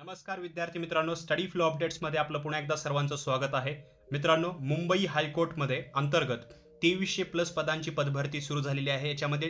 नमस्कार विद्यार्थी मित्रांनो, स्टडी फ्लो अपडेट्समध्ये आपलं पुन्हा एकदा सर्वांचं स्वागत आहे. मित्रांनो, मुंबई हायकोर्टमध्ये अंतर्गत 2300+ पदांची पदभरती सुरू झालेली आहे. याच्यामध्ये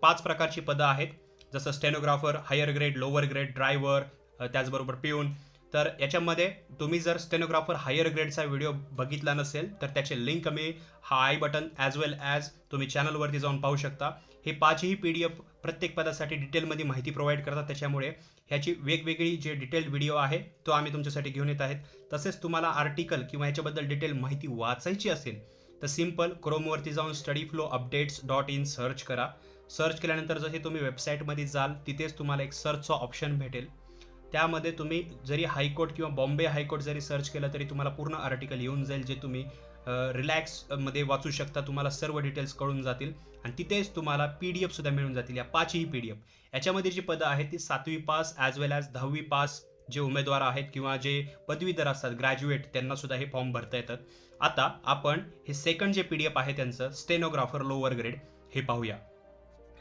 5 प्रकारची पदं आहेत, जसं stenographer, higher grade, lower grade, driver, त्याचबरोबर पिऊन. तर याच्यामध्ये तुम्ही जर स्टेनोग्राफर हायर ग्रेडचा व्हिडिओ बघितला नसेल तर त्याचे link me I button as well as तुम्ही चॅनलवरती जाऊन पाहू शकता. हे 5ही PDF प्रत्येक पदासाठी डिटेलमध्ये माहिती प्रोव्हाइड करतात. त्याच्यामुळे ह्याची वेगवेगळी जे डिटेल्ड व्हिडिओ आहे तो आम्ही तुमच्यासाठी घेऊन येत आहेत. तसेच तुम्हाला आर्टिकल किंवा ह्याच्याबद्दल डिटेल माहिती वाचायची असेल तर सिम्पल क्रोमवरती जाऊन studyflowupdates.in सर्च करा. सर्च केल्यानंतर जसे तुम्ही वेबसाईटमध्ये जाल तिथेच तुम्हाला एक सर्चचा ऑप्शन भेटेल. त्यामध्ये तुम्ही जरी हायकोर्ट किंवा बॉम्बे हायकोर्ट जरी सर्च केलं तरी तुम्हाला पूर्ण आर्टिकल येऊन जाईल, जे तुम्ही रिलॅक्समध्ये वाचू शकता. तुम्हाला सर्व डिटेल्स कळून जातील आणि तिथेच तुम्हाला PDF सुद्धा मिळून जातील. या 5ही PDF याच्यामध्ये जी पदं आहेत ती 7वी पास ॲज वेल ॲज 10वी पास जे उमेदवार आहेत किंवा जे पदवीधर असतात ग्रॅज्युएट त्यांना सुद्धा हे फॉर्म भरता येतात. आता आपण हे सेकंड जे PDF आहे त्यांचं स्टेनोग्राफर लोअर ग्रेड हे पाहूया.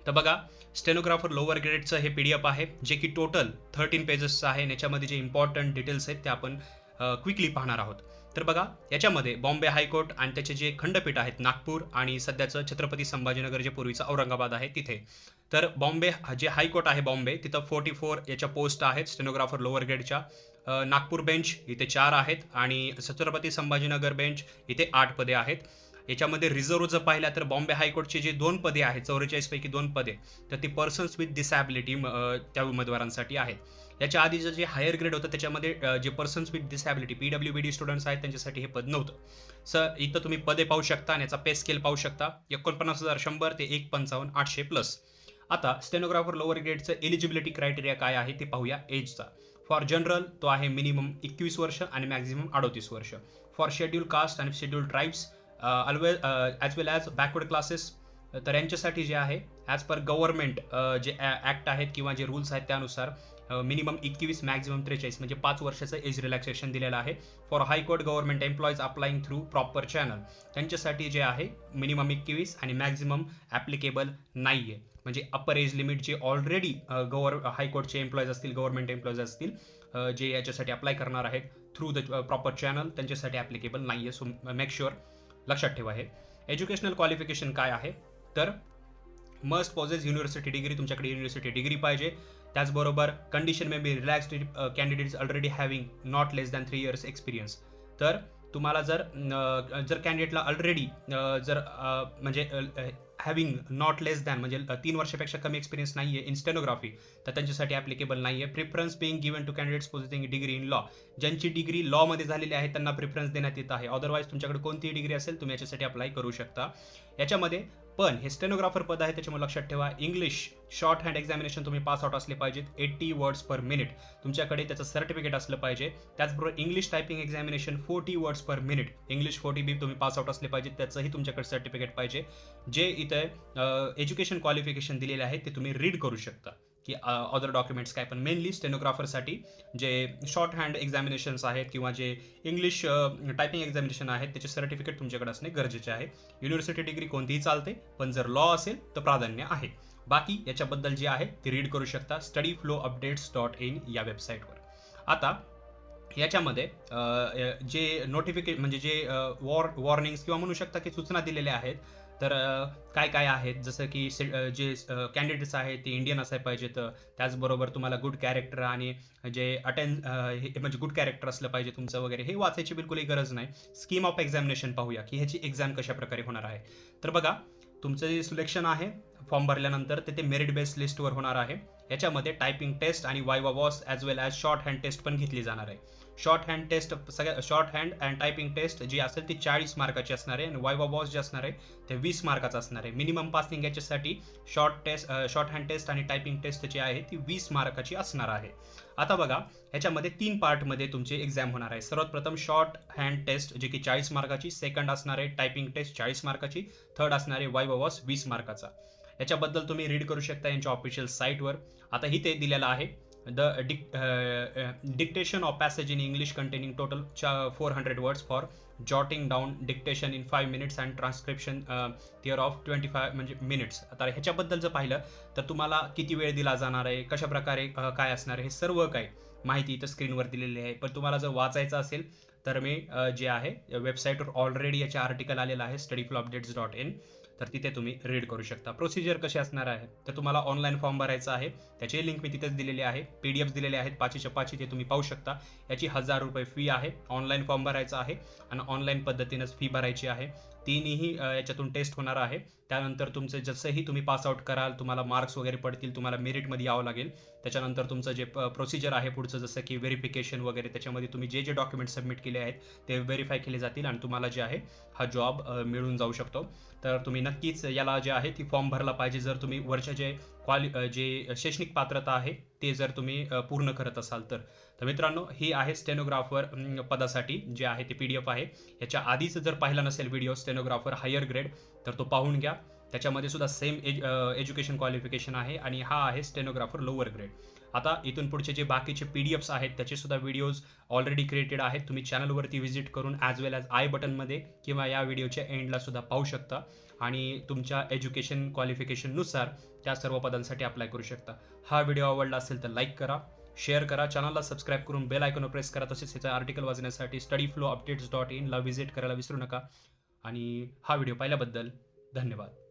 तर बघा, स्टेनोग्राफर लोअर ग्रेडचं हे PDF आहे, जे की टोटल 13 पेजेसचं आहे. याच्यामध्ये जे इम्पॉर्टंट डिटेल्स आहेत ते आपण क्विकली पाहणार आहोत. तर बघा, याच्यामध्ये बॉम्बे हायकोर्ट आणि त्याचे जे खंडपीठ आहेत नागपूर आणि सध्याचं छत्रपती संभाजीनगर जे पूर्वीचं औरंगाबाद आहे तिथे. तर बॉम्बे जे हायकोर्ट आहे बॉम्बे तिथं 44 याच्या पोस्ट आहेत स्टेनोग्राफर लोअर ग्रेडच्या. नागपूर बेंच इथे 4 आहेत आणि छत्रपती संभाजीनगर बेंच इथे 8 पदे आहेत. याच्यामध्ये रिझर्व्ह जर पाहिला तर बॉम्बे हायकोर्टची जी 2 पदे आहेत 44 पैकी 2 पदे तर ती पर्सन्स विथ डिसॅबिलिटी त्या उमेदवारांसाठी आहेत. याच्या आधीचं जे हायर ग्रेड होतं त्याच्यामध्ये जे persons with disability PWBD students आहेत त्यांच्यासाठी हे पद नव्हतं. सर इथं तुम्ही पदे पाहू शकता आणि याचा पे स्केल पाहू शकता. 49,100 ते 1,55,800+. आता स्टेनोग्राफर लोअर ग्रेडचं एलिजिबिलिटी क्रायटेरिया काय आहे ते पाहूया. एजचा फॉर जनरल तो आहे मिनिमम 21 वर्ष आणि मॅक्झिमम 38 वर्ष. फॉर शेड्यूल कास्ट आणि schedule tribes as well as backward classes तर यांच्यासाठी जे आहे ॲज पर गव्हर्नमेंट जे ॲक्ट आहेत किंवा जे रूल्स आहेत त्यानुसार मिनिमम 21 मॅक्झिमम 43 म्हणजे 5 वर्षाचं एज रिलॅक्सेशन दिलेलं आहे. For high court government employees applying through proper channel त्यांच्यासाठी जे आहे मिनिमम 21 आणि मॅक्झिमम ॲप्लिकेबल नाही आहे. म्हणजे अप्पर एज लिमिट जे ऑलरेडी हायकोर्टचे एम्प्लॉईज असतील गव्हर्नमेंट एम्प्लॉईज असतील जे याच्यासाठी अप्लाय करणार आहेत थ्रू द प्रॉपर चॅनल त्यांच्यासाठी ॲप्लिकेबल नाही आहे. सो मेक शुअर लक्षात ठेवा. हे एज्युकेशनल क्वालिफिकेशन काय आहे तर मस्ट पॉझेस युनिव्हर्सिटी डिग्री, तुमच्याकडे युनिव्हर्सिटी डिग्री पाहिजे. त्याचबरोबर condition may be relaxed candidates already having not less than 3 years experience. तर तुम्हाला जर कॅन्डिडेटला ऑलरेडी जर म्हणजे हॅव्हिंग नॉट लेस दॅन म्हणजे 3 वर्षापेक्षा कमी एक्सपिरियन्स नाही आहे इन स्टेनोग्राफी तर त्यांच्यासाठी ॲप्लिकेबल नाही आहे. Preference being given to candidates possessing degree in law, ज्यांची डिग्री लॉमध्ये झालेली आहे त्यांना प्रिफरन्स देण्यात येत आहे. अदरवाईज तुमच्याकडे कोणतीही डिग्री असेल तुम्ही याच्यासाठी अप्लाय करू शकता. याच्यामध्ये पण हे स्टेनोग्राफर पद आहे त्याच्यामुळे लक्षात ठेवा इंग्लिश शॉर्ट हँड एक्झामिनेशन तुम्ही पास आउट असले पाहिजेत. 80 वर्ड्स पर मिनिट तुमच्याकडे त्याचं सर्टिफिकेट असलं पाहिजे. त्याचबरोबर English typing examination 40 words per minute English 40B तुम्ही पास आउट असले पाहिजे, त्याचंही तुमच्याकडे सर्टिफिकेट पाहिजे. जे इथे एज्युकेशन क्वालिफिकेशन दिलेले आहे ते तुम्ही रीड करू शकता की अदर डॉक्युमेंट्स काय. पण मेनली स्टेनोग्राफरसाठी जे शॉर्ट हँड एक्झामिनेशन्स आहेत किंवा जे इंग्लिश टायपिंग एक्झामिनेशन आहेत त्याचे सर्टिफिकेट तुमच्याकडे असणे गरजेचे आहे. युनिव्हर्सिटी डिग्री कोणतीही चालते पण जर लॉ असेल तर प्राधान्य आहे. बाकी याच्याबद्दल जे आहे ते रीड करू शकता studyflowupdates.in या वेबसाईटवर. आता याच्यामध्ये जे नोटिफिकेशन म्हणजे जे वॉर्निंग्स किंवा म्हणू शकता की सूचना दिलेल्या आहेत तर काय काय आहेत जसं की जे कॅन्डिडेट्स आहेत ते इंडियन असायला पाहिजेत. त्याचबरोबर तुम्हाला गुड कॅरेक्टर आणि जे हे म्हणजे गुड कॅरेक्टर असलं पाहिजे तुमचं वगैरे हे वाचायची बिलकुलही गरज नाही. स्कीम ऑफ एक्झामिनेशन पाहूया की ह्याची एक्झाम कशा प्रकारे होणार आहे. तर बघा, तुमचं जे सिलेक्शन आहे फॉर्म भरल्यानंतर ते मेरिट बेस्ड लिस्टवर होणार आहे. याच्यामध्ये टायपिंग टेस्ट आणि viva voce as well as shorthand test पण घेतली जाणार आहे. शॉर्ट हँड टेस्ट सगळ्या shorthand and typing test जी असेल ती 40 मार्काची असणार आहे आणि वायवा वॉस जे असणार आहे ते 20 मार्काचं असणार आहे. मिनिमम पासिंग याच्यासाठी शॉर्ट हँड टेस्ट आणि टायपिंग टेस्ट जी आहे ती 20 मार्काची असणार आहे. आता बघा, ह्याच्यामध्ये 3 पार्टमध्ये तुमची एक्झाम होणार आहे. सर्वात प्रथम शॉर्ट हँड टेस्ट जी की 40 मार्काची, सेकंड असणार आहे टायपिंग टेस्ट 40 मार्काची, थर्ड असणार आहे वायवा वॉस 20 मार्काचा. याच्याबद्दल तुम्ही रीड करू शकता यांच्या ऑफिशियल साईटवर. आता इथे दिलेलं आहे the dictation of passage in English containing total 400 words for jotting down dictation in 5 minutes and transcription thereof 25 म्हणजे मिनिट्स. आता ह्याच्याबद्दल जर पाहिलं तर तुम्हाला किती वेळ दिला जाणार आहे, कशा प्रकारे काय असणार आहे, हे सर्व काही माहिती इथं स्क्रीनवर दिलेली आहे. पण तुम्हाला जर वाचायचं असेल तर मी जे आहे वेबसाईटवर ऑलरेडी याचे आर्टिकल आलेलं आहे studyflowupdates.in, तर तिथे तुम्ही रीड करू शकता. प्रोसिजर कशी असणार आहे तर तुम्हाला ऑनलाईन फॉर्म भरायचा आहे. त्याची लिंक मी तिथेच दिलेली आहे. PDF दिलेले आहेत 5च्या 5 ते तुम्ही पाहू शकता. याची ₹1000 फी आहे. ऑनलाईन फॉर्म भरायचा आहे आणि ऑनलाईन पद्धतीनंच फी भरायची आहे. तिन्ही याच्यातून टेस्ट होणार आहे. त्यानंतर तुमचं जसंही तुम्ही पास आउट कराल, तुम्हाला मार्क्स वगैरे पडतील, तुम्हाला मेरिटमध्ये यावं लागेल. त्याच्यानंतर तुमचं जे प्रोसिजर आहे पुढचं, जसं की व्हेरिफिकेशन वगैरे, त्याच्यामध्ये तुम्ही जे डॉक्युमेंट सबमिट केले आहेत ते व्हेरीफाय केले जातील आणि तुम्हाला जे आहे हा जॉब मिळून जाऊ शकतो. तर तुम्ही नक्कीच याला जे आहे ती फॉर्म भरला पाहिजे जर तुम्ही वरच्या जे शैक्षणिक पात्रता आहे ते जर तुम्ही पूर्ण करत असाल तर. तर मित्रांनो, ही आहे स्टेनोग्राफर पदासाठी जे आहे ते PDF आहे. याच्या आधीच जर पाहिला नसेल व्हिडिओ स्टेनोग्राफर हायर ग्रेड तर तो पाहून घ्या. त्याच्यामध्ये सुद्धा सेम एज्युकेशन क्वालिफिकेशन आहे आणि हा आहे स्टेनोग्राफर लोअर ग्रेड. आता इथून पुढचे जे बाकीचे PDFs आहेत त्याचे सुद्धा व्हिडिओज ऑलरेडी क्रिएटेड आहेत. तुम्ही चॅनलवरती व्हिजिट करून ॲज वेल ॲज आय बटनमध्ये किंवा या व्हिडिओच्या एंडला सुद्धा पाहू शकता आणि तुमच्या एज्युकेशन क्वालिफिकेशननुसार त्या सर्व पदांसाठी अप्लाय करू शकता. हा व्हिडिओ आवडला असेल तर लाईक करा, शेअर करा, चॅनलला सबस्क्राईब करून बेल आयकॉनवर प्रेस करा. तसेच याचा आर्टिकल वाचण्यासाठी studyflowupdates.in ला व्हिजिट करायला विसरू नका. आणि हा व्हिडिओ पाहिल्याबद्दल धन्यवाद.